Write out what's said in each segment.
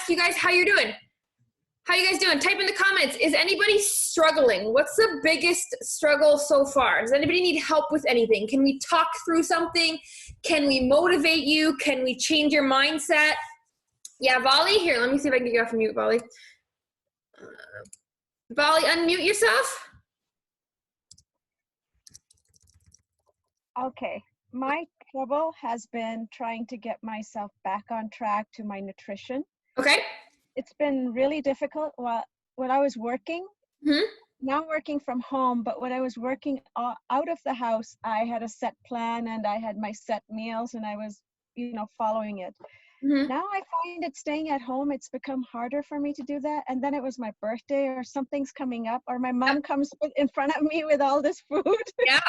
ask you guys how you're doing. How you guys doing? Type in the comments. Is anybody struggling? What's the biggest struggle so far? Does anybody need help with anything? Can we talk through something? Can we motivate you? Can we change your mindset? Yeah, Volley, here, let me see if I can get you off mute, Volley. Volley, unmute yourself. Okay, my trouble has been trying to get myself back on track to my nutrition. Okay. It's been really difficult when I was working. Mm-hmm. Now I'm working from home, but when I was working out of the house, I had a set plan and I had my set meals and I was, following it. Mm-hmm. Now I find it staying at home, it's become harder for me to do that. And then it was my birthday or something's coming up or my mom comes in front of me with all this food. Yeah.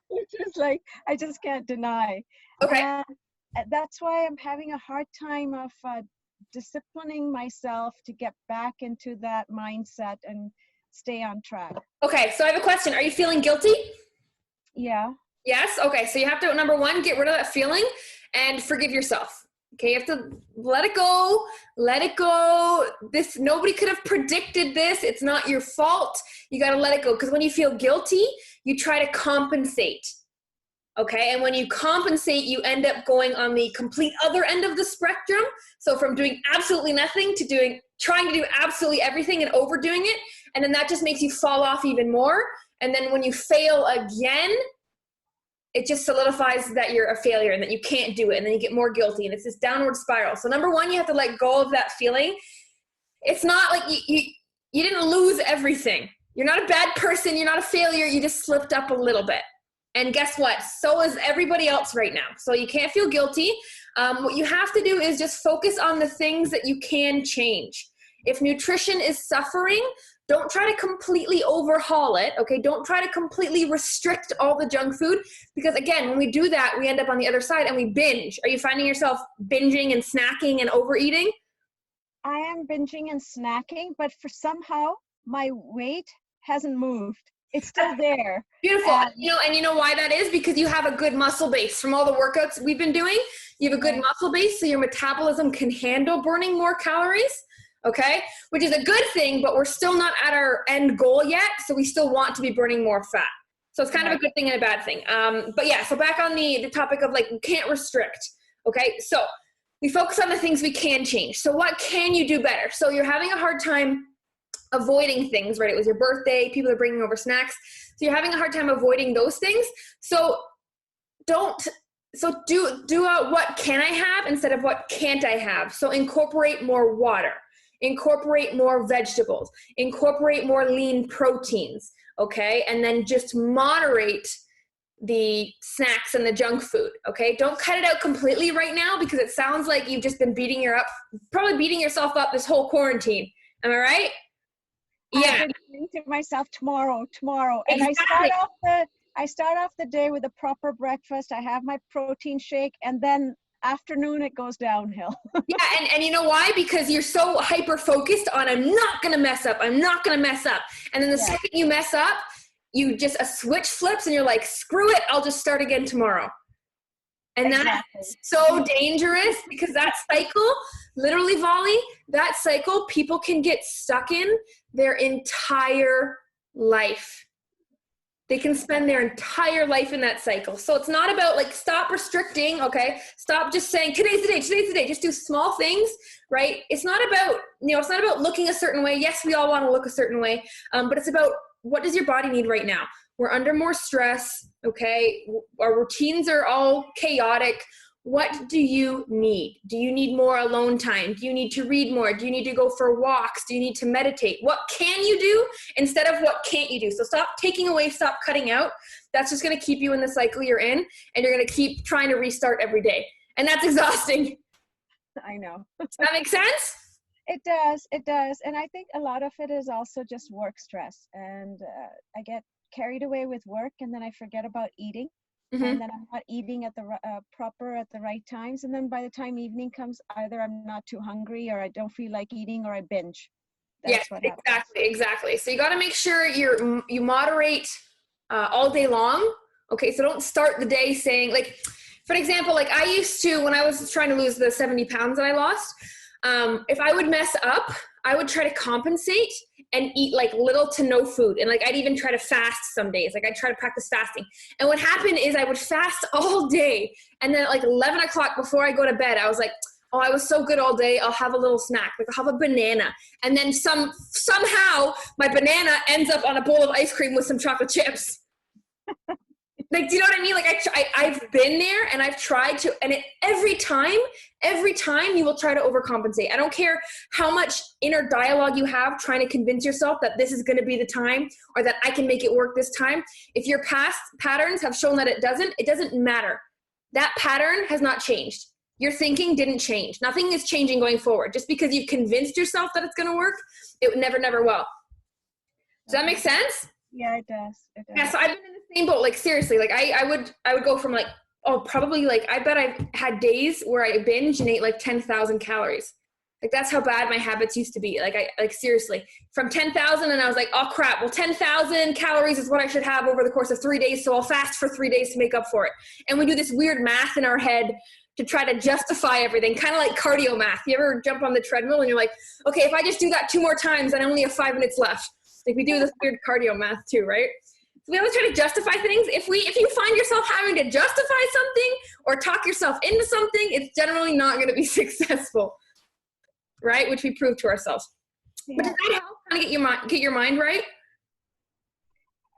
Which is like, I just can't deny. Okay. And that's why I'm having a hard time of disciplining myself to get back into that mindset and stay on track. Okay, so I have a question. Are you feeling guilty? Yeah. Yes? Okay, so you have to, number one, get rid of that feeling and forgive yourself. Okay, you have to let it go. Let it go. Nobody could have predicted this. It's not your fault. You got to let it go. Because when you feel guilty, you try to compensate. Okay, and when you compensate, you end up going on the complete other end of the spectrum. So from doing absolutely nothing to trying to do absolutely everything and overdoing it. And then that just makes you fall off even more. And then when you fail again, it just solidifies that you're a failure and that you can't do it. And then you get more guilty and it's this downward spiral. So number one, you have to let go of that feeling. It's not like you didn't lose everything. You're not a bad person. You're not a failure. You just slipped up a little bit. And guess what? So is everybody else right now. So you can't feel guilty. What you have to do is just focus on the things that you can change. If nutrition is suffering, don't try to completely overhaul it, okay? Don't try to completely restrict all the junk food because, again, when we do that, we end up on the other side and we binge. Are you finding yourself binging and snacking and overeating? I am binging and snacking, but for somehow my weight hasn't moved. It's still there. Beautiful. And you know why that is? Because you have a good muscle base from all the workouts we've been doing. You have a good muscle base, so your metabolism can handle burning more calories. Okay, which is a good thing, but we're still not at our end goal yet. So we still want to be burning more fat. So it's kind of a good thing and a bad thing. But yeah, so back on the topic of we can't restrict. Okay, so we focus on the things we can change. So what can you do better? So you're having a hard time avoiding things, right? It was your birthday, people are bringing over snacks. So you're having a hard time avoiding those things. So do what can I have instead of what can't I have? So incorporate more water. Incorporate more vegetables, incorporate more lean proteins, okay? And then just moderate the snacks and the junk food, okay? Don't cut it out completely right now because it sounds like you've just been probably beating yourself up this whole quarantine. Am I right? Yeah. I've been saying to myself tomorrow. And exactly. I start off the day with a proper breakfast. I have my protein shake and then afternoon it goes downhill. Yeah, and you know why? Because you're so hyper focused on I'm not gonna mess up. And then the second you mess up, you just a switch flips and you're like, screw it, I'll just start again tomorrow. And that's so dangerous because that cycle, literally, Volley, that cycle people can get stuck in their entire life. They can spend their entire life in that cycle. So it's not about stop restricting, okay? Stop just saying, today's the day. Just do small things, right? It's not about, it's not about looking a certain way. Yes, we all want to look a certain way, but it's about what does your body need right now? We're under more stress, okay? Our routines are all chaotic. What do you need? Do you need more alone time? Do you need to read more? Do you need to go for walks? Do you need to meditate? What can you do instead of what can't you do? So stop taking away, stop cutting out. That's just going to keep you in the cycle you're in, and you're going to keep trying to restart every day. And that's exhausting. I know. Does that make sense? It does. And I think a lot of it is also just work stress. And I get carried away with work and then I forget about eating. Mm-hmm. And then I'm not eating at the proper at the right times. And then by the time evening comes, either I'm not too hungry or I don't feel like eating or I binge. Yes, exactly. So you got to make sure you moderate all day long. Okay, so don't start the day saying for example, I used to, when I was trying to lose the 70 pounds that I lost, if I would mess up, I would try to compensate and eat like little to no food. And like, I'd even try to fast some days. Like I'd try to practice fasting. And what happened is I would fast all day. And then at like 11 o'clock before I go to bed, I was like, oh, I was so good all day. I'll have a little snack. Like I'll have a banana. And then somehow my banana ends up on a bowl of ice cream with some chocolate chips. Like, do you know what I mean? Like I've been there and I've tried to, and every time you will try to overcompensate. I don't care how much inner dialogue you have trying to convince yourself that this is going to be the time or that I can make it work this time. If your past patterns have shown that it doesn't matter. That pattern has not changed. Your thinking didn't change. Nothing is changing going forward. Just because you've convinced yourself that it's going to work, it never will. Does that make sense? Yeah, it does. It does. Yeah, so I've been in the same boat. Like seriously, like I would go from like, probably like, I bet I've had days where I binge and ate like 10,000 calories. Like that's how bad my habits used to be. Like seriously, from 10,000 and I was like, oh crap, well 10,000 calories is what I should have over the course of 3 days. So I'll fast for 3 days to make up for it. And we do this weird math in our head to try to justify everything, kind of like cardio math. You ever jump on the treadmill and you're like, okay, if I just do that 2 more times, then I only have 5 minutes left. Like we do this weird cardio math too, right? So we always try to justify things. If you find yourself having to justify something or talk yourself into something, it's generally not going to be successful, right? Which we prove to ourselves. Yeah. But does that help kind of get your mind right?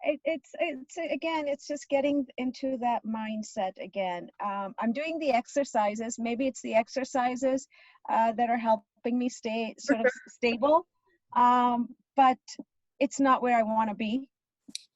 It's just getting into that mindset again. I'm doing the exercises. Maybe it's the exercises that are helping me stay sort of stable. But it's not where I want to be.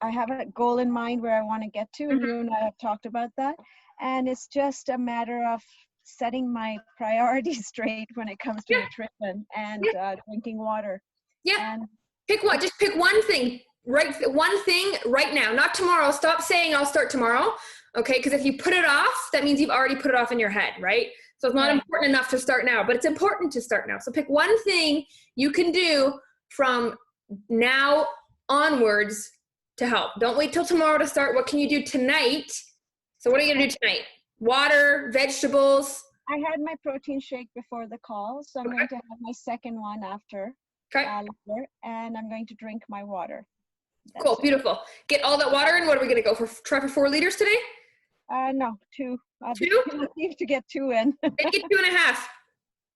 I have a goal in mind where I want to get to, and you and I have talked about that. And it's just a matter of setting my priorities straight when it comes to nutrition and drinking water. Yeah. And pick one. Just pick one thing. Right, one thing right now, not tomorrow. Stop saying I'll start tomorrow, okay? Because if you put it off, that means you've already put it off in your head, right? So it's not important enough to start now, but it's important to start now. So pick one thing you can do from now onwards to help. Don't wait till tomorrow to start. What can you do tonight? So what are you going to do tonight? Water, vegetables? I had my protein shake before the call, so I'm going to have my second one after. Later, and I'm going to drink my water. That's cool, beautiful. Get all that water in. What are we going to go for? Try for 4 liters today? No, 2. Two? To get 2 in. Make it 2.5.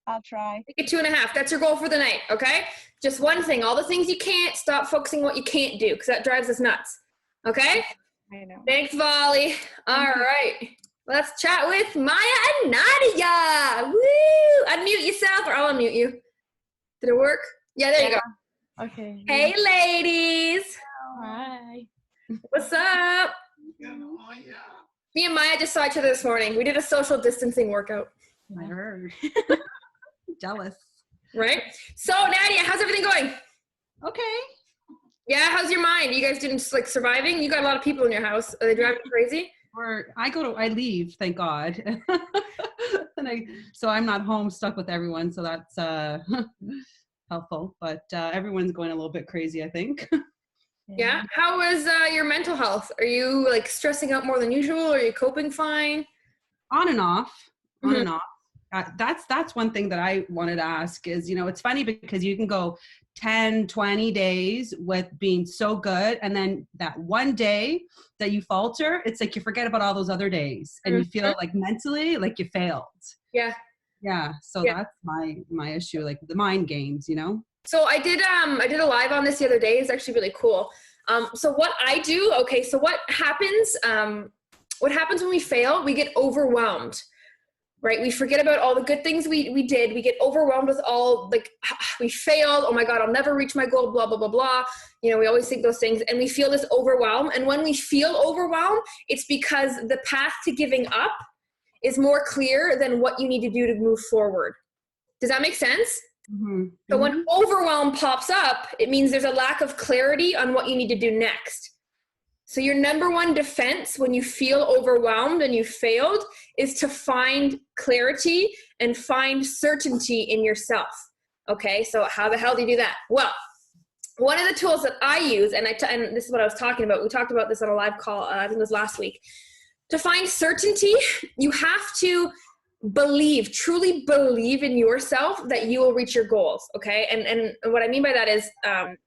I'll try. Make it 2.5. That's your goal for the night, okay? Just one thing. All the things you can't, stop focusing what you can't do, because that drives us nuts. Okay? I know. Thanks, Volley. All right. Let's chat with Maya and Nadia. Woo! Unmute yourself, or I'll unmute you. Did it work? Yeah, there you go. Okay. Hey, ladies. Hi. What's up? Me and Maya just saw each other this morning. We did a social distancing workout. I heard. Jealous. Right? So, Nadia, how's everything going? Okay. Yeah, how's your mind? You guys didn't like surviving? You got a lot of people in your house. Are they driving you crazy? I leave, thank God. So I'm not home stuck with everyone. So that's helpful, but everyone's going a little bit crazy, I think. Yeah. How is your mental health? Are you like stressing out more than usual? Are you coping fine? On and off. That's one thing that I wanted to ask is, it's funny because you can go 10, 20 days with being so good. And then that one day that you falter, it's like you forget about all those other days and you feel like mentally like you failed. Yeah. Yeah. So that's my issue, like the mind games, So I did a live on this the other day. It's actually really cool. So what I do, so what happens when we fail? We get overwhelmed, right? We forget about all the good things we did. We get overwhelmed with all, like, we failed. Oh my God, I'll never reach my goal, blah, blah, blah, blah. We always think those things and we feel this overwhelm. And when we feel overwhelmed, it's because the path to giving up is more clear than what you need to do to move forward. Does that make sense? Mm-hmm. So when overwhelm pops up, it means there's a lack of clarity on what you need to do next. So your number one defense when you feel overwhelmed and you failed is to find clarity and find certainty in yourself. Okay, so how the hell do you do that? Well, one of the tools that I use, and this is what I was talking about, we talked about this on a live call, I think it was last week. To find certainty, you have to truly believe in yourself that you will reach your goals. Okay. And what I mean by that is,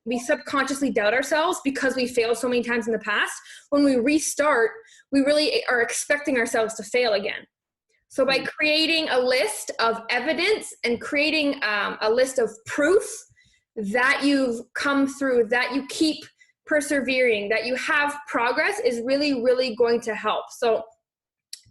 we subconsciously doubt ourselves because we failed so many times in the past. When we restart, we really are expecting ourselves to fail again. So by creating a list of evidence and creating a list of proof that you've come through, that you keep persevering, that you have progress, is really, really going to help. So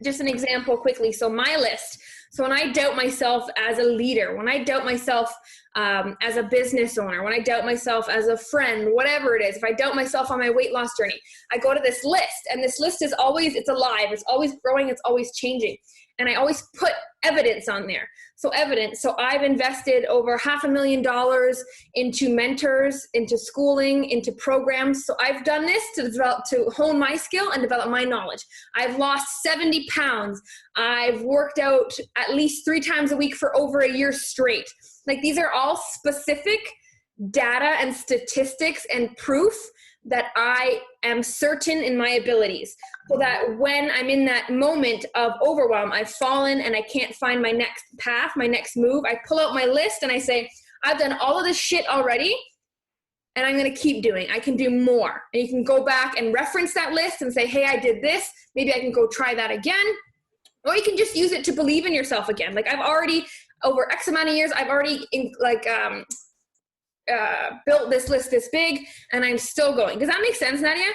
just an example quickly. So my list. So when I doubt myself as a leader, when I doubt myself as a business owner, when I doubt myself as a friend, whatever it is, if I doubt myself on my weight loss journey, I go to this list, and this list is always, it's alive. It's always growing. It's always changing. And I always put evidence on there. So evidence. So I've invested over $500,000 into mentors, into schooling, into programs. So I've done this to hone my skill and develop my knowledge. I've lost 70 pounds. I've worked out at least 3 times a week for over a year straight. Like, these are all specific data and statistics and proof that I am certain in my abilities, so that when I'm in that moment of overwhelm, I've fallen and I can't find my next path, my next move, I pull out my list and I say, I've done all of this shit already, and I'm going to keep doing. I can do more. And you can go back and reference that list and say, hey, I did this. Maybe I can go try that again. Or you can just use it to believe in yourself again. Like, I've already, over X amount of years, I've already built this list this big, and I'm still going. Does that make sense, Nadia?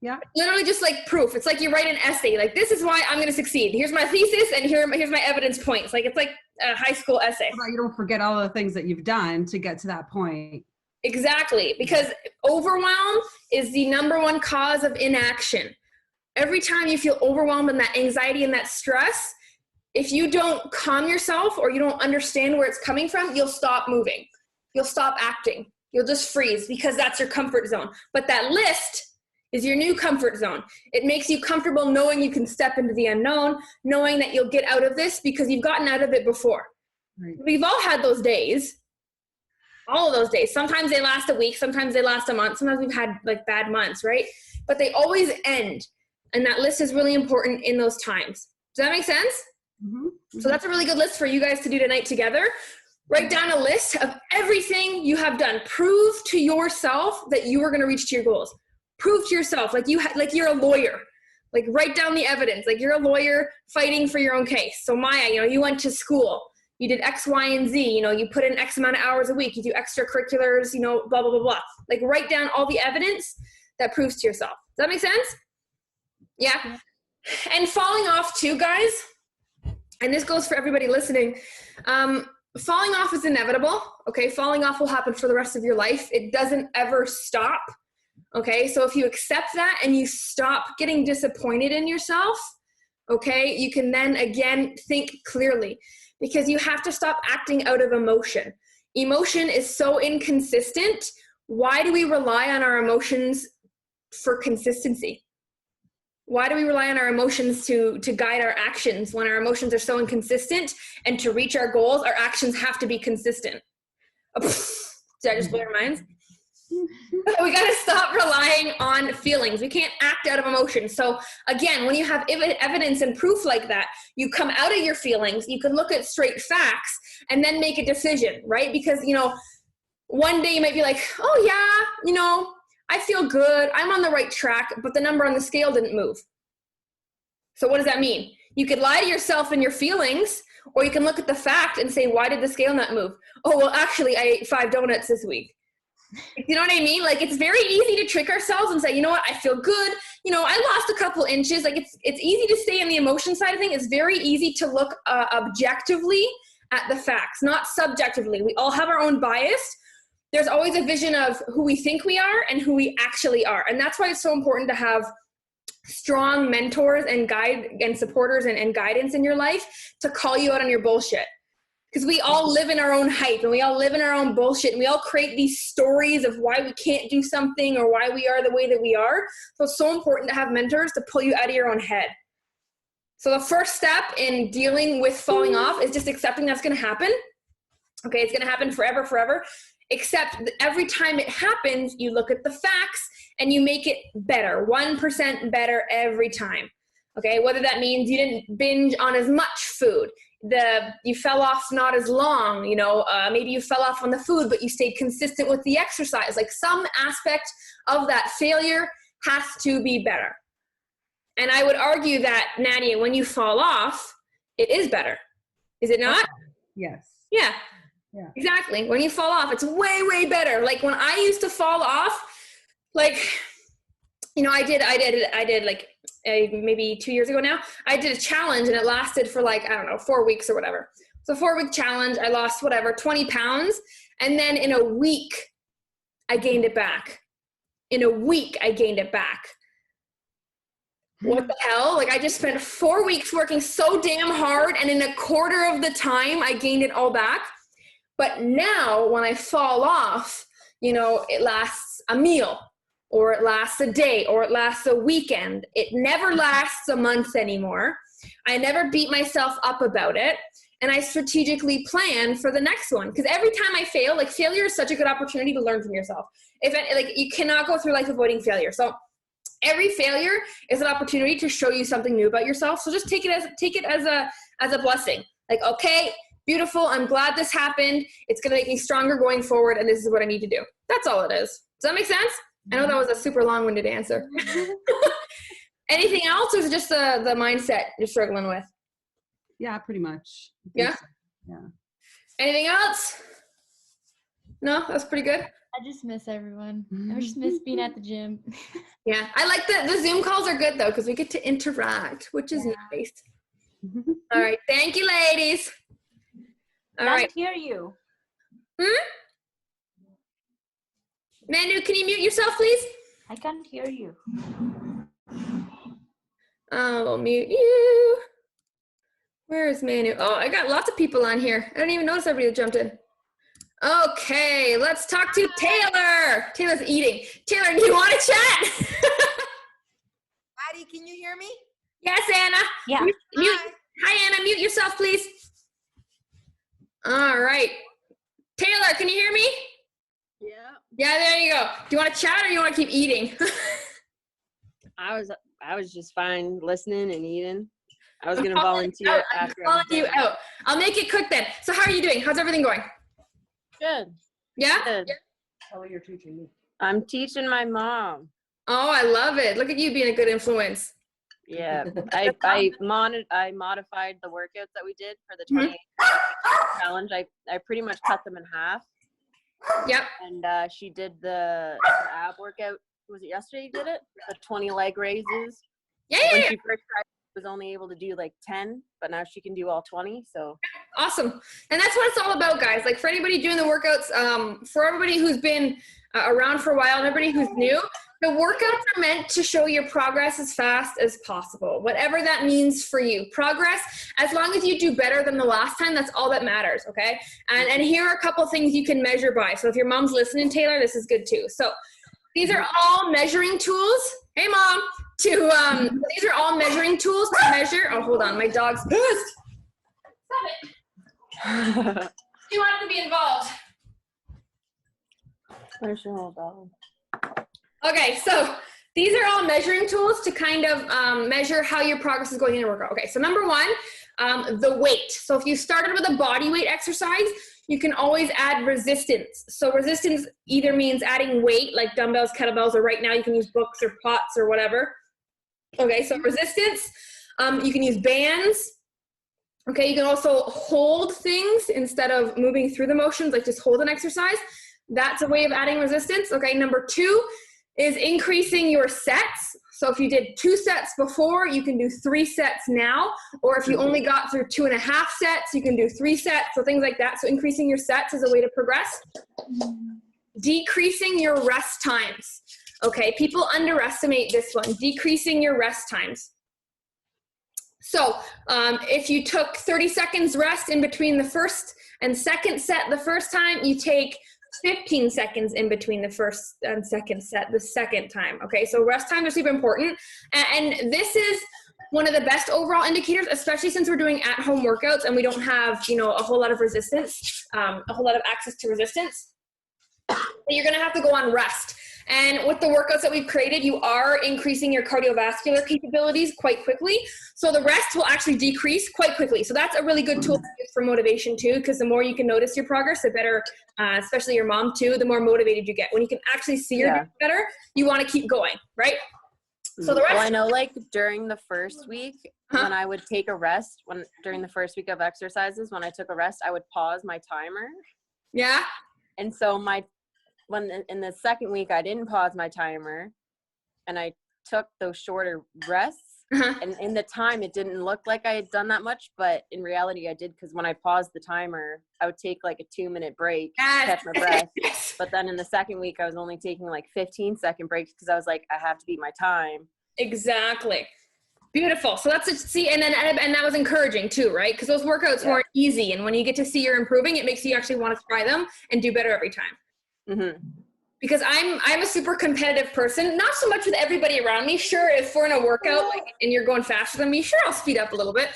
Yeah. Literally just like proof. It's like you write an essay. Like, this is why I'm going to succeed. Here's my thesis, and here's my evidence points. Like, it's like a high school essay. You don't forget all the things that you've done to get to that point. Exactly. Because overwhelm is the number one cause of inaction. Every time you feel overwhelmed and that anxiety and that stress, if you don't calm yourself or you don't understand where it's coming from, you'll stop moving. You'll stop acting. You'll just freeze, because that's your comfort zone. But that list is your new comfort zone. It makes you comfortable knowing you can step into the unknown, knowing that you'll get out of this because you've gotten out of it before. Right. We've all had those days, all of those days. Sometimes they last a week, sometimes they last a month, sometimes we've had like bad months, right? But they always end. And that list is really important in those times. Does that make sense? Mm-hmm. So that's a really good list for you guys to do tonight together. Write down a list of everything you have done. Prove to yourself that you are going to reach to your goals. Prove to yourself like you're a lawyer. Like, write down the evidence. Like, you're a lawyer fighting for your own case. So Maya, you went to school. You did X, Y, and Z. You put in X amount of hours a week. You do extracurriculars, blah, blah, blah, blah. Like, write down all the evidence that proves to yourself. Does that make sense? Yeah. And falling off too, guys, and this goes for everybody listening, falling off is inevitable, okay? Falling off will happen for the rest of your life. It doesn't ever stop, okay? So if you accept that and you stop getting disappointed in yourself, okay, you can then again think clearly, because you have to stop acting out of emotion. Emotion is so inconsistent. Why do we rely on our emotions for consistency? Why do we rely on our emotions to guide our actions when our emotions are so inconsistent? And to reach our goals, our actions have to be consistent. Oh, did I just blow your minds? We got to stop relying on feelings. We can't act out of emotion. So again, when you have evidence and proof like that, you come out of your feelings, you can look at straight facts and then make a decision, right? Because, one day you might be like, oh yeah, I feel good, I'm on the right track, but the number on the scale didn't move. So what does that mean? You could lie to yourself and your feelings, or you can look at the fact and say, why did the scale not move? Oh, well, actually, I ate 5 donuts this week. You know what I mean? Like, it's very easy to trick ourselves and say, you know what, I feel good. I lost a couple inches. Like, it's easy to stay in the emotion side of things. It's very easy to look objectively at the facts, not subjectively. We all have our own bias. There's always a vision of who we think we are and who we actually are. And that's why it's so important to have strong mentors and guide and supporters and guidance in your life to call you out on your bullshit. Because we all live in our own hype and we all live in our own bullshit, and we all create these stories of why we can't do something or why we are the way that we are. So it's so important to have mentors to pull you out of your own head. So the first step in dealing with falling off is just accepting that's going to happen. Okay, it's going to happen forever. Except that every time it happens, you look at the facts and you make it better, 1% better every time. Okay, whether that means you didn't binge on as much food, you fell off not as long, maybe you fell off on the food, but you stayed consistent with the exercise. Like some aspect of that failure has to be better. And I would argue that, Nadia, when you fall off, it is better. Is it not? Yes. Yeah. Exactly. When you fall off, it's way, way better. Like when I used to fall off, like, I did like maybe 2 years ago now, I did a challenge and it lasted for like, I don't know, 4 weeks or whatever. So 4-week challenge, I lost 20 pounds. And then in a week, I gained it back. What the hell? Like I just spent 4 weeks working so damn hard, and in a quarter of the time I gained it all back. But now when I fall off, it lasts a meal, or it lasts a day, or it lasts a weekend. It never lasts a month anymore. I never beat myself up about it. And I strategically plan for the next one. Because every time I fail, like failure is such a good opportunity to learn from yourself. You cannot go through life avoiding failure. So every failure is an opportunity to show you something new about yourself. So just take it as a blessing. Like, okay, beautiful. I'm glad this happened. It's going to make me stronger going forward. And this is what I need to do. That's all it is. Does that make sense? I know that was a super long-winded answer. Anything else, or is it just the mindset you're struggling with? Yeah, pretty much. Yeah? So. Yeah. Anything else? No, that's pretty good. I just miss everyone. I just miss being at the gym. Yeah, I like the Zoom calls are good though, because we get to interact, which is nice. All right, thank you, ladies. All right. Can't hear you. Manu, can you mute yourself, please? I can't hear you. I'll mute you. Where is Manu? Oh, I got lots of people on here. I didn't even notice everybody that jumped in. Okay, let's talk to Taylor. Taylor's eating. Taylor, do you want to chat? Maddie, can you hear me? Yes, Anna. Yeah. Hi, Anna. Mute yourself, please. All right. Taylor, can you hear me? Yeah. Yeah, there you go. Do you want to chat or you want to keep eating? I was just fine listening and eating. I was going to volunteer after. I'm calling you out. I'll make it quick then. So how are you doing? How's everything going? Good. Yeah? Good. How are you teaching me? I'm teaching my mom. Oh, I love it. Look at you being a good influence. Yeah. I modified the workouts that we did for the 28 challenge. I pretty much cut them in half. Yep. And she did the ab workout. Was it yesterday you did it? The 20 leg raises. Yeah. When she first tried, she was only able to do like 10, but now she can do all 20. So awesome. And that's what it's all about, guys. Like for anybody doing the workouts, for everybody who's been around for a while and everybody who's new, the workouts are meant to show your progress as fast as possible, whatever that means for you. Progress, as long as you do better than the last time, that's all that matters, okay? And here are a couple things you can measure by. So if your mom's listening, Taylor, this is good too. So these are all measuring tools. Hey, Mom. These are all measuring tools to measure. Oh, hold on. My dog's pissed. Stop it. She wanted to be involved. where's your little dog? Okay, so these are all measuring tools to kind of measure how your progress is going in a workout. Okay, so number one, the weight. So if you started with a body weight exercise, you can always add resistance. So resistance either means adding weight, like dumbbells, kettlebells, or right now you can use books or pots or whatever. Okay, so resistance. You can use bands. Okay, you can also hold things instead of moving through the motions, like just hold an exercise. That's a way of adding resistance. Okay, number two is increasing your sets. So if you did 2 sets before, you can do 3 sets now. Or if you only got through 2.5 sets, you can do 3 sets. So things like that. So increasing your sets is a way to progress. Decreasing your rest times. Okay, people underestimate this one. Decreasing your rest times. So if you took 30 seconds rest in between the first and second set the first time, you take 15 seconds in between the first and second set the second time. Okay, so rest times are super important. And this is one of the best overall indicators, especially since we're doing at-home workouts and we don't have, you know, a whole lot of resistance, a whole lot of access to resistance. You're gonna have to go on rest. And with the workouts that we've created, you are increasing your cardiovascular capabilities quite quickly. So the rest will actually decrease quite quickly. So that's a really good tool for motivation too, because the more you can notice your progress, the better, especially your mom too, the more motivated you get. When you can actually see your doing better, you want to keep going, right? So the rest. Well, I know like during the first week, when I would take a rest, during the first week of exercises, when I took a rest, I would pause my timer. Yeah. And so in the second week, I didn't pause my timer, and I took those shorter rests. And in the time, it didn't look like I had done that much, but in reality, I did, because when I paused the timer, I would take like a 2-minute break, catch my breath. But then in the second week, I was only taking like 15-second breaks, because I was like, I have to beat my time. Exactly. Beautiful. So that's and that was encouraging too, right? Because those workouts weren't easy, and when you get to see you're improving, it makes you actually want to try them and do better every time. Because I'm a super competitive person, not so much with everybody around me. Sure, if we're in a workout and you're going faster than me, sure, I'll speed up a little bit.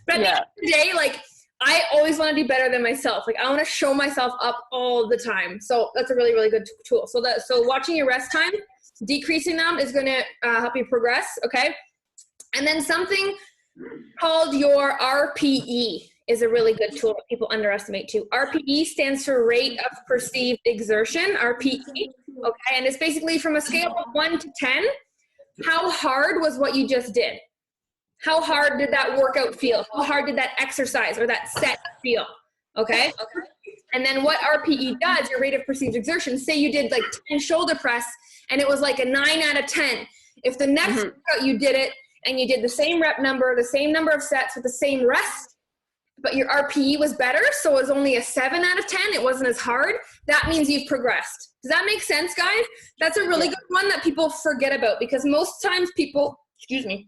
But at the end of the day, like, I always want to do better than myself. Like, I want to show myself up all the time. So that's a really, really good tool. So watching your rest time, decreasing them is going to help you progress. Okay. And then something called your RPE is a really good tool that people underestimate too. RPE stands for rate of perceived exertion, RPE. Okay, and it's basically from a scale of 1 to 10, how hard was what you just did? How hard did that workout feel? How hard did that exercise or that set feel? Okay? And then what RPE does, your rate of perceived exertion, say you did like 10 shoulder press and it was like a 9 out of 10. If the next workout you did it and you did the same rep number, the same number of sets with the same rest, but your RPE was better, so it was only a 7 out of 10, it wasn't as hard, that means you've progressed. Does that make sense, guys? That's a really good one that people forget about, because most times people think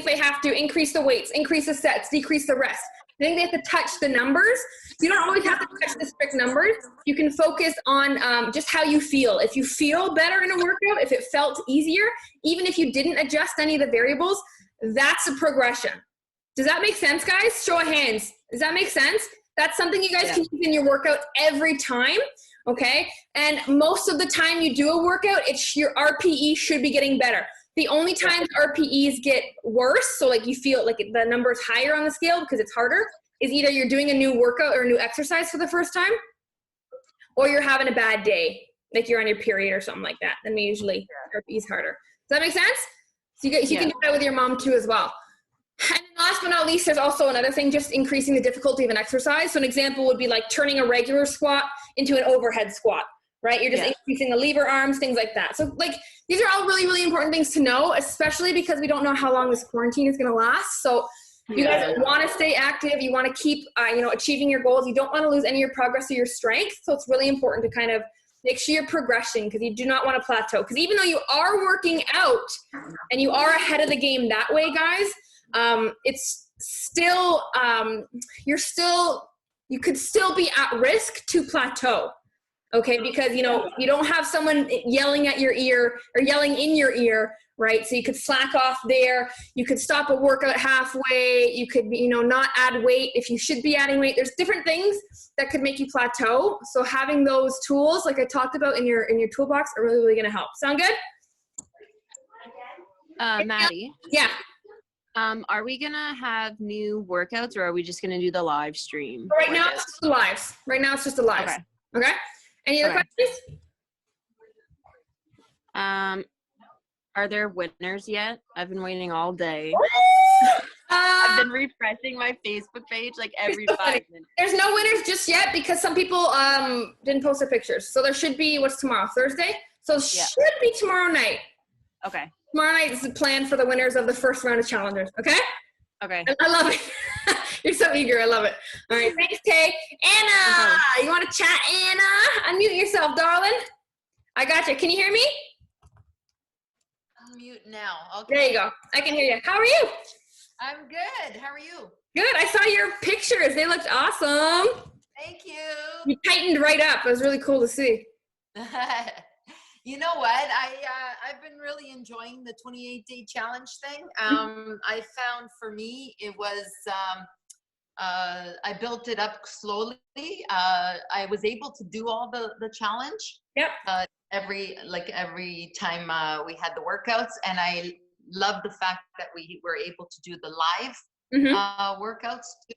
they have to increase the weights, increase the sets, decrease the rest. I think they have to touch the numbers. You don't always have to touch the strict numbers. You can focus on just how you feel. If you feel better in a workout, if it felt easier, even if you didn't adjust any of the variables, that's a progression. Does that make sense, guys? Show of hands. Does that make sense? That's something you guys can use in your workout every time, okay? And most of the time you do a workout, your RPE should be getting better. The only times RPEs get worse, so like you feel like the number is higher on the scale because it's harder, is either you're doing a new workout or a new exercise for the first time, or you're having a bad day, like you're on your period or something like that. Then usually RPE is harder. Does that make sense? So you can do that with your mom too as well. And then last but not least, there's also another thing, just increasing the difficulty of an exercise. So an example would be like turning a regular squat into an overhead squat, right? You're just increasing the lever arms, things like that. So like, these are all really, really important things to know, especially because we don't know how long this quarantine is going to last. So you guys want to stay active. You want to keep, achieving your goals. You don't want to lose any of your progress or your strength. So it's really important to kind of make sure you're progressing, because you do not want to plateau. Because even though you are working out and you are ahead of the game that way, guys, it's still, you could still be at risk to plateau. Okay. Because, you don't have someone yelling at your ear or yelling in your ear, right? So you could slack off there. You could stop a workout halfway. You could, not add weight if you should be adding weight. There's different things that could make you plateau. So having those tools, like I talked about in your toolbox, are really, really going to help. Sound good? Maddie. Yeah. Are we gonna have new workouts, or are we just gonna do the live stream? Right now it's just the lives. Okay. Any other questions? Are there winners yet? I've been waiting all day. I've been refreshing my Facebook page like every 5 minutes. There's no winners just yet because some people didn't post their pictures. So there should be, what's tomorrow? Thursday? So it should be tomorrow night. Okay. Tomorrow night is the plan for the winners of the first round of challengers. Okay? Okay. I love it. You're so eager. I love it. All right. Thanks, Kay. Anna, you want to chat, Anna? Unmute yourself, darling. I got you. Can you hear me? Unmute now. Okay. There you go. I can hear you. How are you? I'm good. How are you? Good. I saw your pictures. They looked awesome. Thank you. You tightened right up. It was really cool to see. You know what? I've been really enjoying the 28-day challenge thing. I found for me it was I built it up slowly. I was able to do all the challenge. Yep. every time we had the workouts, and I love the fact that we were able to do the live workouts too.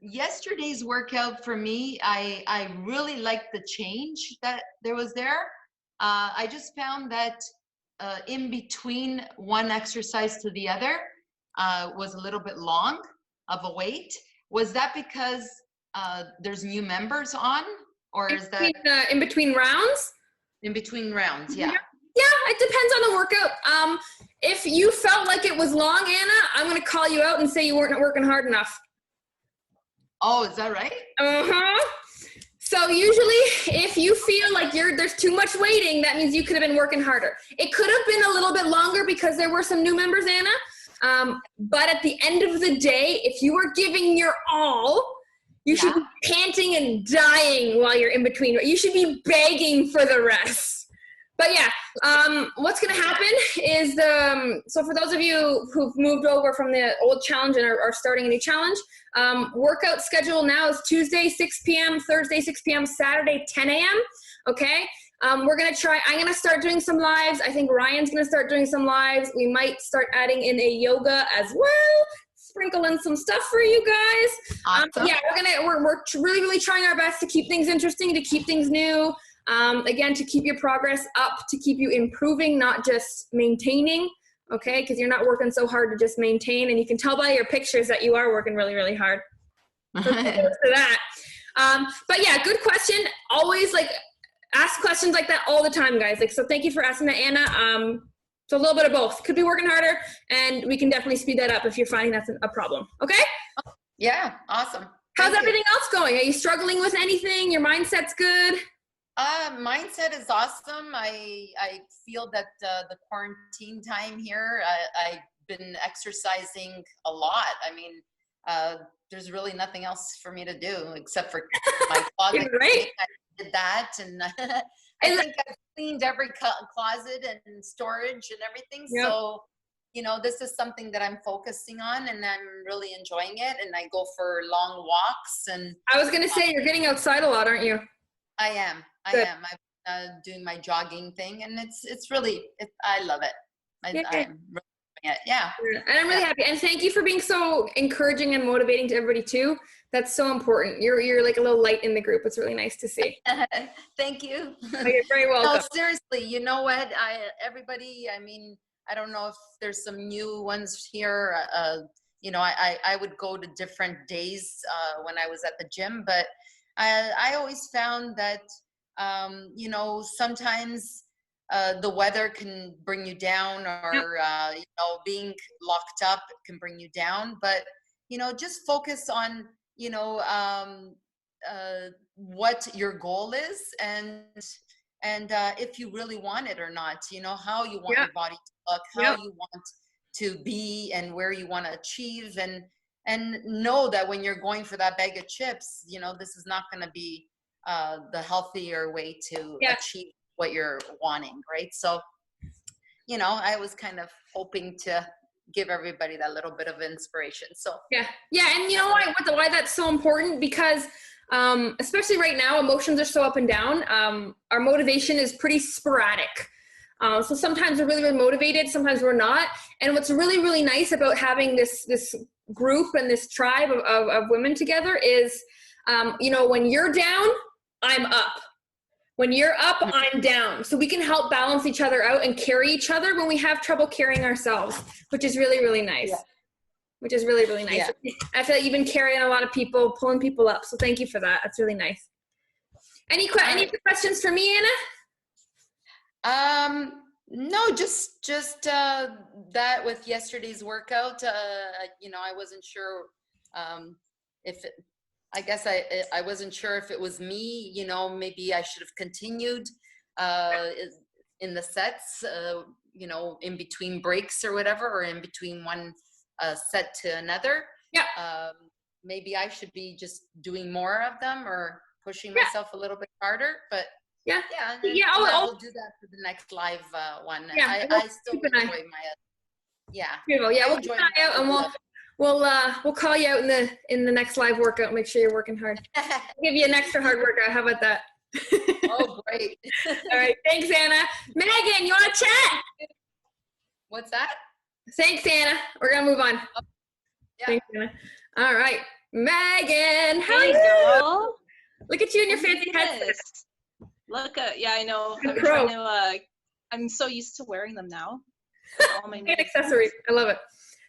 Yesterday's workout for me, I really liked the change that there was there. I just found that in between one exercise to the other was a little bit long of a wait. Was that because there's new members on, or is that in between rounds? In between rounds, yeah. Yeah, it depends on the workout. If you felt like it was long, Anna, I'm going to call you out and say you weren't working hard enough. Oh, is that right? So usually if you feel like there's too much waiting, that means you could have been working harder. It could have been a little bit longer because there were some new members, Anna. But at the end of the day, if you are giving your all, you should be panting and dying while you're in between. You should be begging for the rest. But yeah, what's going to happen is, so for those of you who've moved over from the old challenge and are starting a new challenge, workout schedule now is Tuesday, 6 p.m., Thursday, 6 p.m., Saturday, 10 a.m., okay? We're going to I'm going to start doing some lives. I think Ryan's going to start doing some lives. We might start adding in a yoga as well, sprinkle in some stuff for you guys. Awesome. Yeah, we're really, really trying our best to keep things interesting, to keep things new. Again, to keep your progress up, to keep you improving, not just maintaining, okay? Because you're not working so hard to just maintain, and you can tell by your pictures that you are working really, really hard. So for that. But yeah, good question. Always ask questions like that all the time, guys. So thank you for asking that, Anna. So a little bit of both. Could be working harder, and we can definitely speed that up if you're finding that's a problem, okay? Yeah, awesome. How's everything else going? Are you struggling with anything? Your mindset's good? Mindset is awesome. I feel that the quarantine time here, I've been exercising a lot. I mean, there's really nothing else for me to do except for my closet. Right? I did that, and I think I've cleaned every closet and storage and everything. Yep. So, this is something that I'm focusing on, and I'm really enjoying it. And I go for long walks. And I was going to say, you're getting outside a lot, aren't you? I am. I'm doing my jogging thing, and it's really, I love it. I'm really enjoying it. Yeah. And I'm really happy. And thank you for being so encouraging and motivating to everybody too. That's so important. You're like a little light in the group. It's really nice to see. Thank you. Oh, you're very welcome. No, seriously, you know what? Everybody, I mean, I don't know if there's some new ones here. I would go to different days when I was at the gym, but I always found that, sometimes the weather can bring you down, or, being locked up can bring you down. But, just focus on, what your goal is, and if you really want it or not, how you want your body to look, how you want to be, and where you want to achieve, and know that when you're going for that bag of chips, this is not going to be the healthier way to achieve what you're wanting, right? So, I was kind of hoping to give everybody that little bit of inspiration. So yeah, and you know why that's so important? Because especially right now, emotions are so up and down. Our motivation is pretty sporadic. So sometimes we're really, really motivated, sometimes we're not. And what's really, really nice about having this group and this tribe of women together is, when you're down, I'm up. When you're up, I'm down. So we can help balance each other out and carry each other when we have trouble carrying ourselves, which is really, really nice. Yeah. Which is really, really nice. Yeah. I feel like you've been carrying a lot of people, pulling people up. So thank you for that. That's really nice. Any questions for me, Anna? No, just that with yesterday's workout, I wasn't sure I wasn't sure if it was me, maybe I should have continued in the sets, in between breaks or whatever, or in between one set to another. Yeah. Maybe I should be just doing more of them, or pushing myself a little bit harder, but I'll do that for the next live one. Yeah, I still enjoy my Beautiful. Yeah, we'll keep an eye out, and we'll call you out in the next live workout. Make sure you're working hard. I'll give you an extra hard workout. How about that? Oh, great. All right. Thanks, Anna. Megan, you want to chat? What's that? Thanks, Anna. We're going to move on. Yeah. Thanks, Anna. All right. Megan, how are Hey, you? girl. Look at you in your fancy headset. Yes. Look at, yeah, I know. Good I'm pro. trying to, I'm so used to wearing them now. With all my Great meetings. accessory. I love it.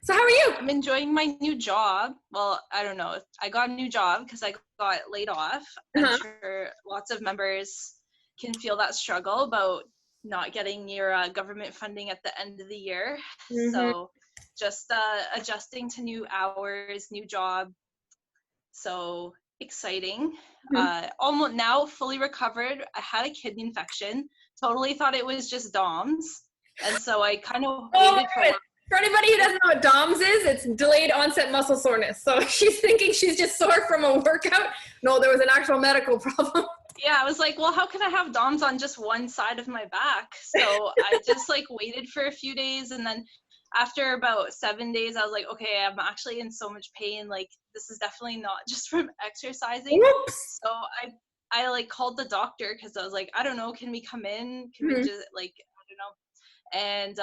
So how are you? I'm enjoying my new job. Well, I don't know. I got a new job because I got laid off. Uh-huh. I'm sure lots of members can feel that struggle about not getting your government funding at the end of the year. Mhm. So just adjusting to new hours, new job. So exciting. Almost now fully recovered. I had a kidney infection. Totally thought it was just DOMS. And so I kind of waited for anybody who doesn't know what DOMS is, it's delayed onset muscle soreness. So she's thinking she's just sore from a workout. No, there was an actual medical problem. Yeah, I was like, well, how can I have DOMS on just one side of my back? So I just like waited for a few days, and then after about 7 days, I was like, okay, I'm actually in so much pain. Like, this is definitely not just from exercising. Whoops. So I like called the doctor because I was like, I don't know, can we come in? Can we just like, I don't know. And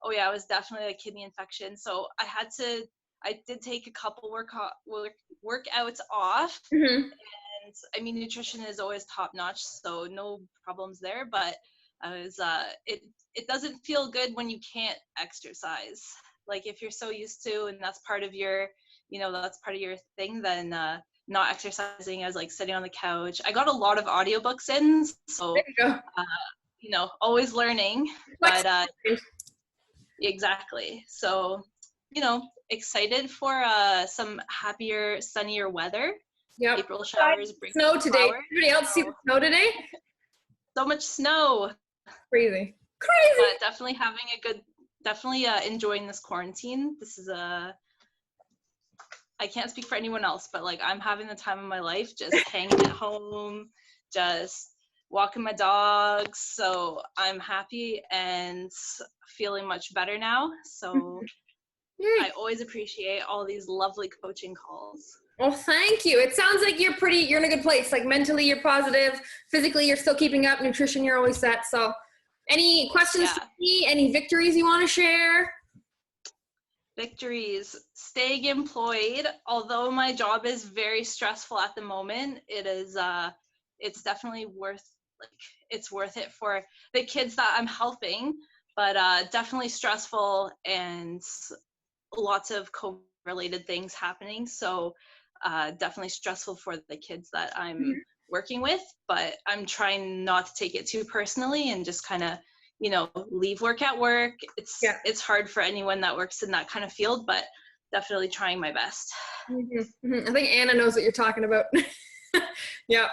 oh yeah, it was definitely a kidney infection. So I did take a couple workouts off. Mm-hmm. And I mean, nutrition is always top notch, so no problems there. But I was, it doesn't feel good when you can't exercise. Like if you're so used to, and that's part of your, that's part of your thing, then not exercising, I was like sitting on the couch. I got a lot of audiobooks in, so There you go. always learning. But exactly. So, excited for some happier, sunnier weather. Yep. April showers bring snow today. flowers. Everybody else see the snow today? So much snow. Crazy. But definitely definitely enjoying this quarantine. This is I can't speak for anyone else, but like I'm having the time of my life, just hanging at home, just walking my dogs. So I'm happy and feeling much better now. So I always appreciate all these lovely coaching calls. Well, thank you. It sounds like you're in a good place. Like mentally, you're positive. Physically, you're still keeping up. Nutrition, you're always set. So any questions for me? Any victories you want to share? Victories. Staying employed. Although my job is very stressful at the moment, it's definitely worth it for the kids that I'm helping, but definitely stressful and lots of COVID-related things happening. So definitely stressful for the kids that I'm working with, but I'm trying not to take it too personally and just kind of, leave work at work. It's hard for anyone that works in that kind of field, but definitely trying my best. I think Anna knows what you're talking about. Yeah.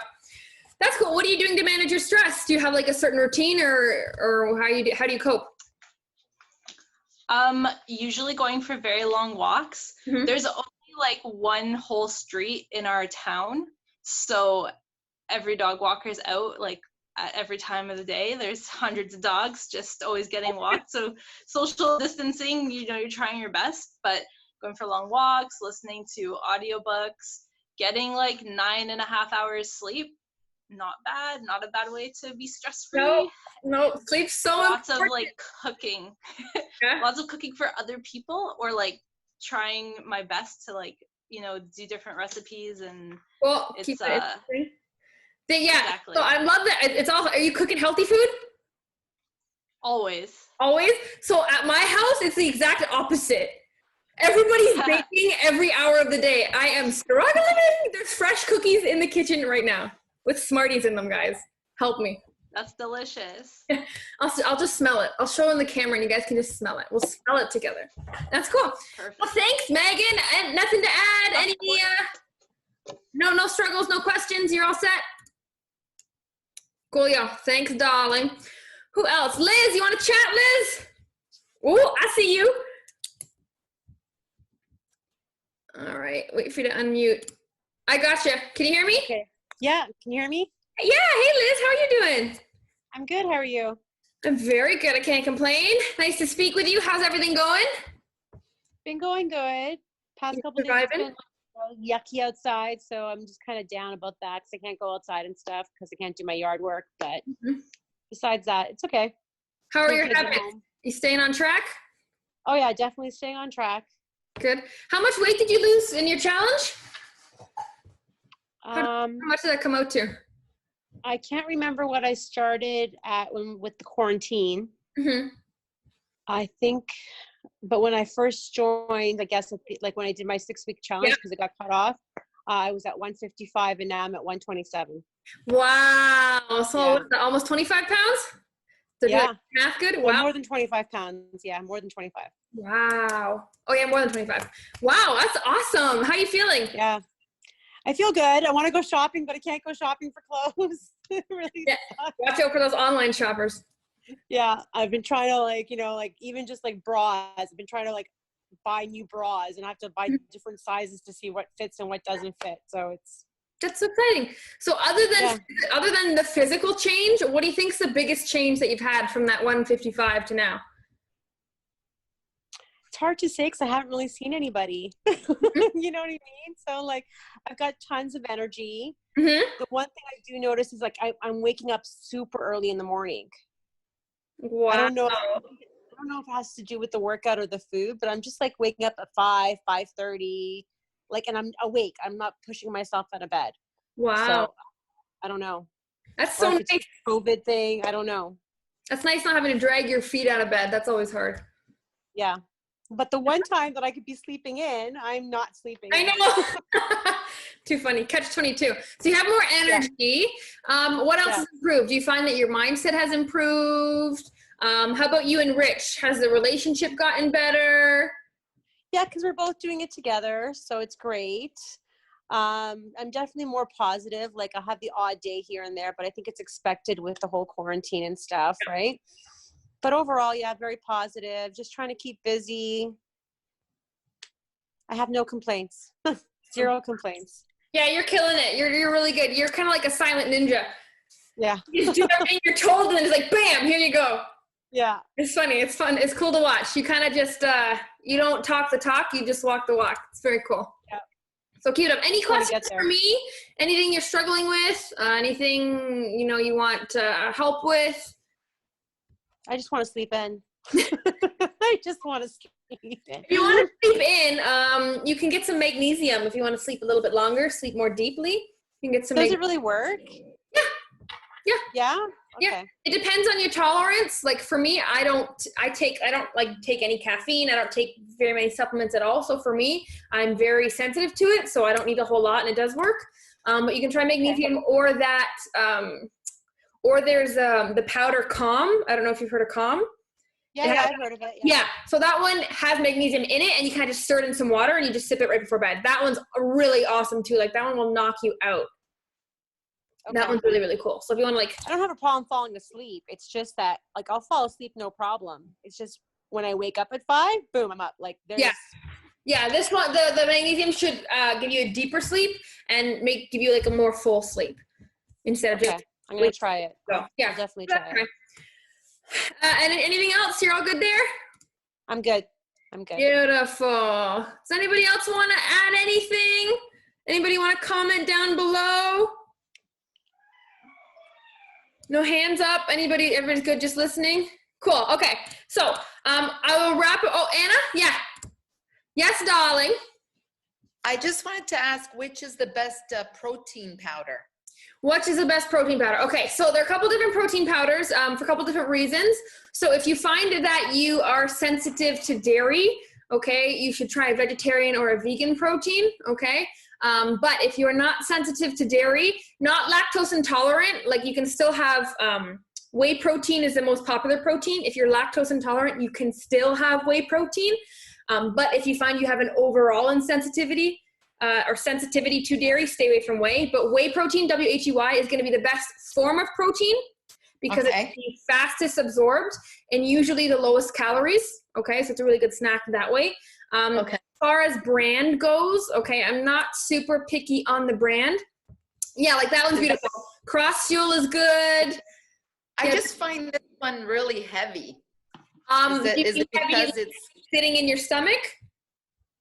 That's cool. What are you doing to manage your stress? Do you have like a certain routine or how do you cope? Usually going for very long walks. There's only like one whole street in our town, so every dog walker's out like at every time of the day. There's hundreds of dogs just always getting walked. So social distancing, you're trying your best, but going for long walks, listening to audiobooks, getting like 9.5 hours sleep. Not a bad way to be stress-free. No, sleep's so lots important. of like cooking. Lots of cooking for other people, or like trying my best to like, do different recipes, and keep it interesting. Exactly. So I love that. It's all, are you cooking healthy food? Always. So at my house, it's the exact opposite. Everybody's baking every hour of the day. I am struggling. There's fresh cookies in the kitchen right now with Smarties in them, guys. Help me. That's delicious. I'll just smell it. I'll show in the camera and you guys can just smell it. We'll smell it together. That's cool. Perfect. Well, thanks, Megan. And nothing to add. Any no struggles, no questions. You're all set? Cool, yo. Thanks, darling. Who else? Liz, you want to chat, Liz? Oh, I see you. All right. Wait for you to unmute. I gotcha. Can you hear me? Okay. Yeah. Can you hear me? Yeah. Hey, Liz. How are you doing? I'm good. How are you? I'm very good. I can't complain. Nice to speak with you. How's everything going? Been going good. Past You couple days surviving? been yucky outside, so I'm just kind of down about that because I can't go outside and stuff because I can't do my yard work. But besides that, it's okay. How are Three your kids at habits? home. You staying on track? Oh yeah, definitely staying on track. Good. How much weight did you lose in your challenge? How much did that come out to? I can't remember what I started at with the quarantine. I think, but when I first joined, I guess like when I did my 6-week challenge because it got cut off, I was at 155 and now I'm at 127. Wow. So what's that, almost 25 pounds? So yeah. Half good? Wow. Well, more than 25 pounds. Yeah, more than 25. Wow. Oh yeah, more than 25. Wow, that's awesome. How are you feeling? Yeah. I feel good. I want to go shopping, but I can't go shopping for clothes. It really sucks. Watch out for those online shoppers. Yeah, I've been trying to even just bras. I've been trying to buy new bras and I have to buy different sizes to see what fits and what doesn't fit. So that's exciting. So other than the physical change, what do you think is the biggest change that you've had from that 155 to now? It's hard to say because I haven't really seen anybody. You know what I mean? So I've got tons of energy. The one thing I do notice is I'm waking up super early in the morning. Wow. I don't know if it has to do with the workout or the food, but I'm just waking up at 5:30, and I'm awake. I'm not pushing myself out of bed. Wow. So I don't know. That's so nice. It's a COVID thing. I don't know. That's nice not having to drag your feet out of bed. That's always hard. Yeah. But the one time that I could be sleeping in, I'm not sleeping. I know. Too funny. Catch 22. So you have more energy. What else has improved? Do you find that your mindset has improved? How about you and Rich? Has the relationship gotten better? Yeah, because we're both doing it together. So it's great. I'm definitely more positive. I'll have the odd day here and there, but I think it's expected with the whole quarantine and stuff, right? But overall, yeah, very positive. Just trying to keep busy. I have no complaints. 0 complaints. Yeah, you're killing it. You're really good. You're kind of like a silent ninja. Yeah. You just do everything you're told and then it's bam, here you go. Yeah. It's funny. It's fun. It's cool to watch. You kind of just, you don't talk the talk. You just walk the walk. It's very cool. Yeah. So cute. Any questions for me? Anything you're struggling with? Anything, you want help with? I just want to sleep in. I just want to sleep in. If you want to sleep in, you can get some magnesium if you want to sleep a little bit longer, sleep more deeply. You can get some. Does it really work? Yeah. Yeah. Yeah. Okay. Yeah. It depends on your tolerance. For me, I don't take any caffeine. I don't take very many supplements at all. So for me, I'm very sensitive to it. So I don't need a whole lot and it does work. But you can try magnesium or that, or there's the powder Calm. I don't know if you've heard of Calm. Yeah, I've heard of it. Yeah. So that one has magnesium in it and you kind of just stir it in some water and you just sip it right before bed. That one's really awesome too. That one will knock you out. Okay. That one's really, really cool. So if you want to I don't have a problem falling asleep. It's just that I'll fall asleep no problem. It's just when I wake up at 5, boom, I'm up. Yeah, this one, the magnesium should give you a deeper sleep and give you a more full sleep instead of just. I'm going to try it. So, yeah. I'll definitely try it. And anything else? You're all good there? I'm good. Beautiful. Does anybody else want to add anything? Anybody want to comment down below? No hands up. Everybody's good just listening? Cool. Okay. So I will wrap it. Oh, Anna? Yeah. Yes, darling. I just wanted to ask, which is the best protein powder? What is the best protein powder? Okay, so there are a couple different protein powders for a couple different reasons. So if you find that you are sensitive to dairy, okay, you should try a vegetarian or a vegan protein, okay? But if you're not sensitive to dairy, not lactose intolerant, you can still have whey protein is the most popular protein. If you're lactose intolerant, you can still have whey protein. But if you find you have an overall insensitivity or sensitivity to dairy, stay away from whey. But whey protein, WHEY, is going to be the best form of protein because it's the fastest absorbed and usually the lowest calories. Okay, so it's a really good snack that way. As far as brand goes, okay, I'm not super picky on the brand. Yeah, that one's beautiful. Cross Fuel is good. I just find this one really heavy. Is it because it's sitting in your stomach?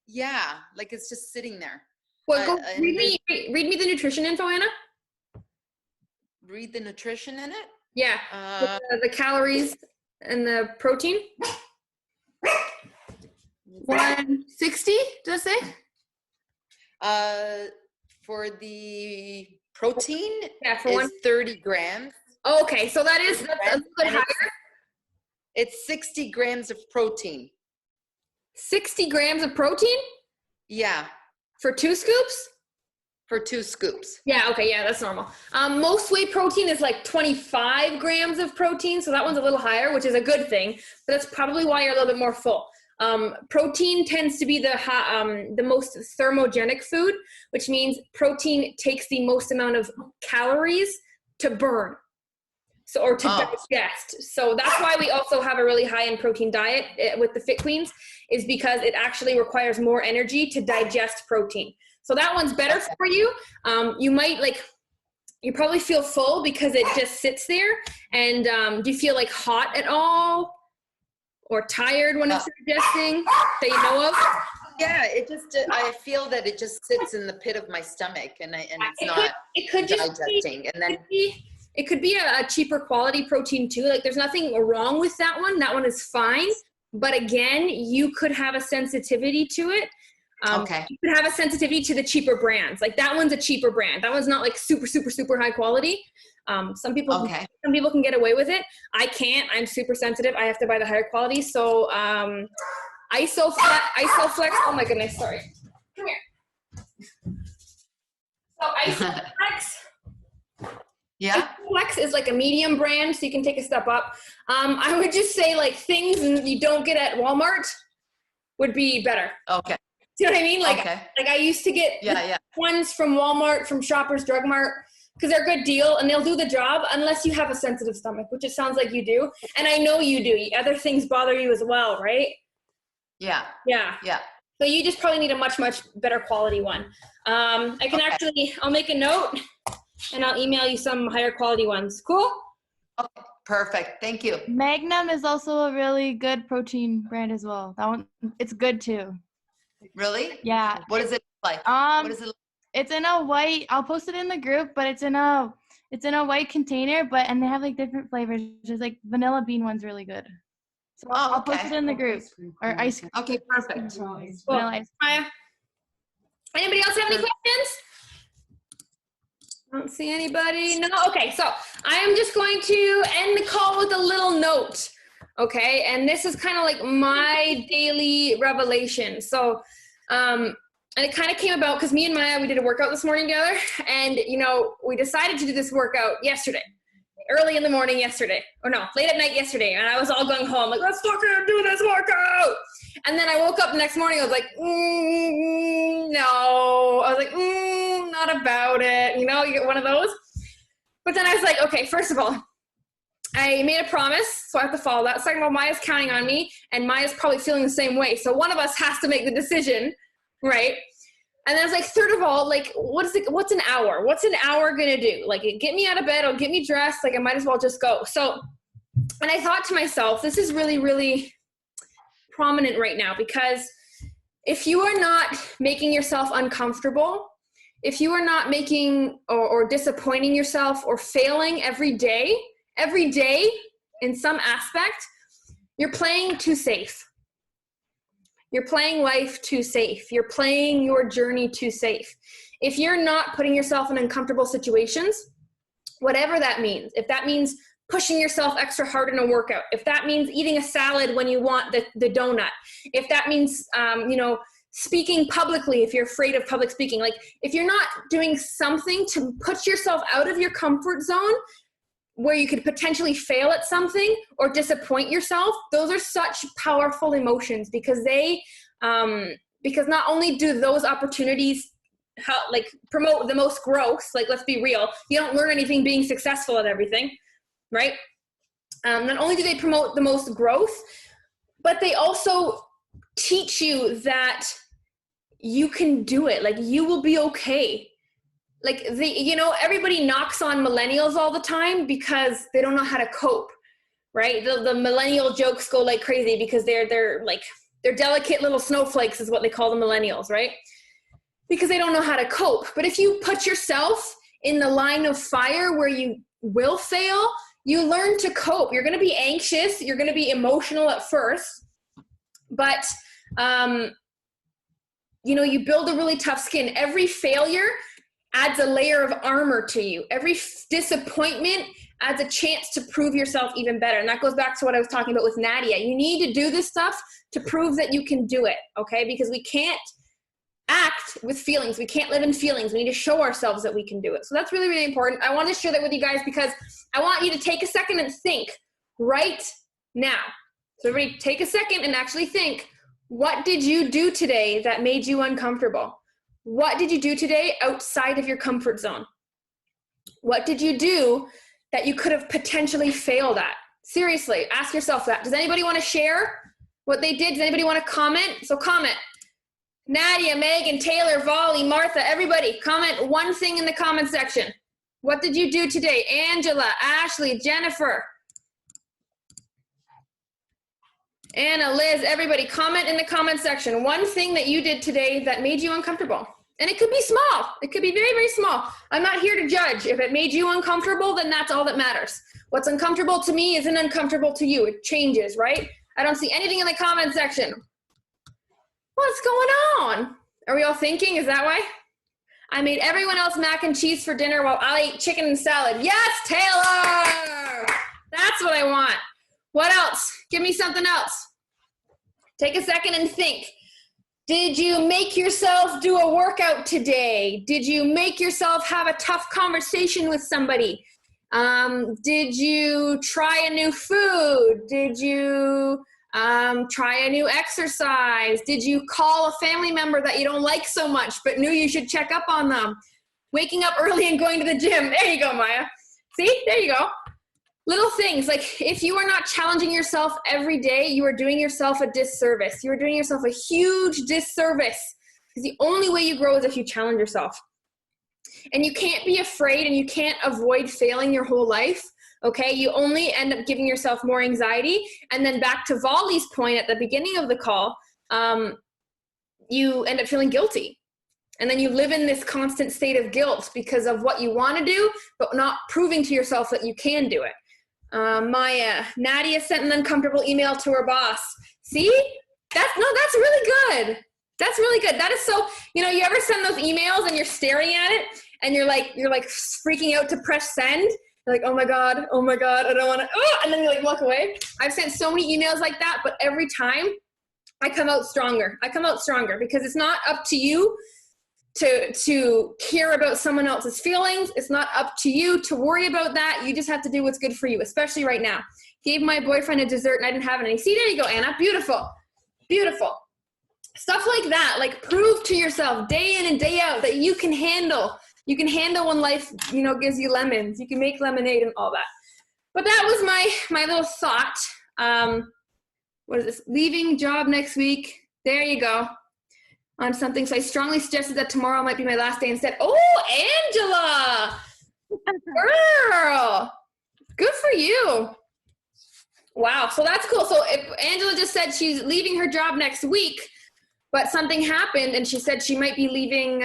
Yeah, it's just sitting there. Well, go read me the nutrition info, Anna. Read the nutrition in it? Yeah, the calories and the protein. 160, does it say? For the protein, yeah, for is 30 grams. Oh, okay, so that's a little bit higher. It's 60 grams of protein. 60 grams of protein? Yeah. For 2 scoops? For 2 scoops. Yeah, okay, yeah, that's normal. Most whey protein is like 25 grams of protein, so that one's a little higher, which is a good thing, but that's probably why you're a little bit more full. Protein tends to be the most thermogenic food, which means protein takes the most amount of calories to burn. So, or to digest. So that's why we also have a really high in protein diet with the Fit Queens, is because it actually requires more energy to digest protein. So that one's better for you. You might you probably feel full because it just sits there. And do you feel like hot at all or tired when it's digesting that you know of? Yeah, I feel that it just sits in the pit of my stomach and it's not digesting. And then it could be a cheaper quality protein too. Like there's nothing wrong with that one. That one is fine. But again, you could have a sensitivity to it. You could have a sensitivity to the cheaper brands. Like that one's a cheaper brand. That one's not like super, super, super high quality. Some people can get away with it. I can't. I'm super sensitive. I have to buy the higher quality. So Isoflex. Oh my goodness, sorry. Come here. So Isoflex. Yeah. Flex is like a medium brand, so you can take a step up. I would just say like things you don't get at Walmart would be better. Okay. Do you know what I mean? Like I used to get ones from Walmart, from Shoppers Drug Mart, because they're a good deal and they'll do the job unless you have a sensitive stomach, which it sounds like you do. And I know you do. Other things bother you as well, right? Yeah. Yeah. Yeah. So you just probably need a much, much better quality one. I'll make a note and I'll email you some higher quality ones. Cool? Okay, perfect. Thank you. Magnum is also a really good protein brand as well. That one, it's good too. Really? Yeah. What is it like? What is it like? It's in a white, I'll post it in the group, but it's in a white container, and they have like different flavors. Just like vanilla bean one's really good. So I'll post it in the group. Or ice cream. Okay, perfect. Vanilla ice cream. Anybody else have any questions? I don't see anybody. No? Okay, so I am just going to end the call with a little note. Okay, and this is kind of like my daily revelation. So, and it kind of came about because me and Maya, we did a workout this morning together, and we decided to do this workout yesterday, early in the morning yesterday, or no, late at night yesterday, and I was all going home like, let's fucking do this workout. And then I woke up the next morning, I was like, no. I was like, not about it. You get one of those. But then I was like, okay, first of all, I made a promise, so I have to follow that. Second of all, Maya's counting on me, and Maya's probably feeling the same way. So one of us has to make the decision, right? And then I was like, third of all, like, what's an hour? What's an hour gonna do? Like, get me out of bed, it'll get me dressed, like I might as well just go. So, and I thought to myself, this is really, really prominent right now, because if you are not making yourself uncomfortable, if you are not making or disappointing yourself or failing every day in some aspect, you're playing too safe. You're playing life too safe. You're playing your journey too safe. If you're not putting yourself in uncomfortable situations, whatever that means, if that means pushing yourself extra hard in a workout, if that means eating a salad when you want the donut, if that means, speaking publicly, if you're afraid of public speaking, like if you're not doing something to put yourself out of your comfort zone where you could potentially fail at something or disappoint yourself, those are such powerful emotions, because because not only do those opportunities promote the most growth, like let's be real, you don't learn anything being successful at everything, right? Not only do they promote the most growth, but they also teach you that you can do it. Like you will be okay. Like everybody knocks on millennials all the time because they don't know how to cope, right? The millennial jokes go like crazy because they're delicate little snowflakes is what they call the millennials, right? because they don't know how to cope. But if you put yourself in the line of fire where you will fail, you learn to cope. You're going to be anxious. You're going to be emotional at first, but, you build a really tough skin. Every failure adds a layer of armor to you. Every disappointment adds a chance to prove yourself even better. And that goes back to what I was talking about with Nadia. You need to do this stuff to prove that you can do it, okay? Because we can't act with feelings. We can't live in feelings. We need to show ourselves that we can do it. So that's really, really important. I want to share that with you guys because I want you to take a second and think right now. So everybody take a second and actually think, what did you do today that made you uncomfortable? What did you do today outside of your comfort zone? What did you do that you could have potentially failed at? Seriously, ask yourself that. Does anybody want to share what they did? Does anybody want to comment? So comment. Nadia, Megan, Taylor, Volley, Martha, everybody, comment one thing in the comment section. What did you do today? Angela, Ashley, Jennifer, Anna, Liz, everybody, comment in the comment section. One thing that you did today that made you uncomfortable. And it could be small. It could be very, very small. I'm not here to judge. If it made you uncomfortable, then that's all that matters. What's uncomfortable to me isn't uncomfortable to you. It changes, right? I don't see anything in the comment section. What's going on? Are we all thinking? Is that why? I made everyone else mac and cheese for dinner while I ate chicken and salad. Yes, Taylor! That's what I want. What else? Give me something else. Take a second and think. Did you make yourself do a workout today? Did you make yourself have a tough conversation with somebody? Did you try a new food? Did you try a new exercise? Did you call a family member that you don't like so much but knew you should check up on them? Waking up early and going to the gym. There you go, Maya. See? There you go. Little things, like if you are not challenging yourself every day, you are doing yourself a disservice. You are doing yourself a huge disservice because the only way you grow is if you challenge yourself. And you can't be afraid and you can't avoid failing your whole life, okay? You only end up giving yourself more anxiety. And then back to Volley's point at the beginning of the call, you end up feeling guilty. And then you live in this constant state of guilt because of what you want to do, but not proving to yourself that you can do it. Maya, Nadia sent an uncomfortable email to her boss. See? That's really good. That's really good. That is so, you ever send those emails and you're staring at it and you're like freaking out to press send. You're like, oh my God, I don't want to, and then you walk away. I've sent so many emails like that, but every time I come out stronger. Because it's not up to you to care about someone else's feelings. It's not up to you to worry about that. You just have to do what's good for you, especially right now. Gave my boyfriend a dessert and I didn't have any. See, there you go, Anna. Beautiful. Beautiful. Stuff like that. Like prove to yourself day in and day out that you can handle. You can handle when life, gives you lemons. You can make lemonade and all that. But that was my little thought. What is this? Leaving job next week. There you go. On something. So I strongly suggested that tomorrow might be my last day instead. Oh, Angela! Girl! Good for you. Wow. So that's cool. So if Angela just said she's leaving her job next week, but something happened and she said she might be leaving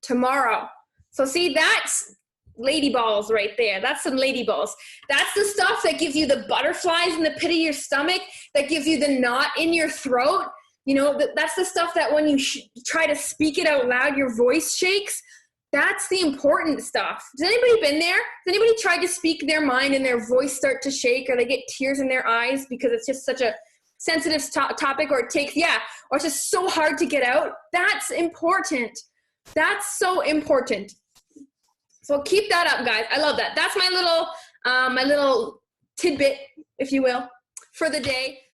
tomorrow. So see, that's lady balls right there. That's some lady balls. That's the stuff that gives you the butterflies in the pit of your stomach, that gives you the knot in your throat. That's the stuff that when you try to speak it out loud, your voice shakes. That's the important stuff. Has anybody been there? Has anybody tried to speak their mind and their voice start to shake, or they get tears in their eyes because it's just such a sensitive topic, or or it's just so hard to get out? That's important. That's so important. So keep that up, guys. I love that. That's my little tidbit, if you will, for the day.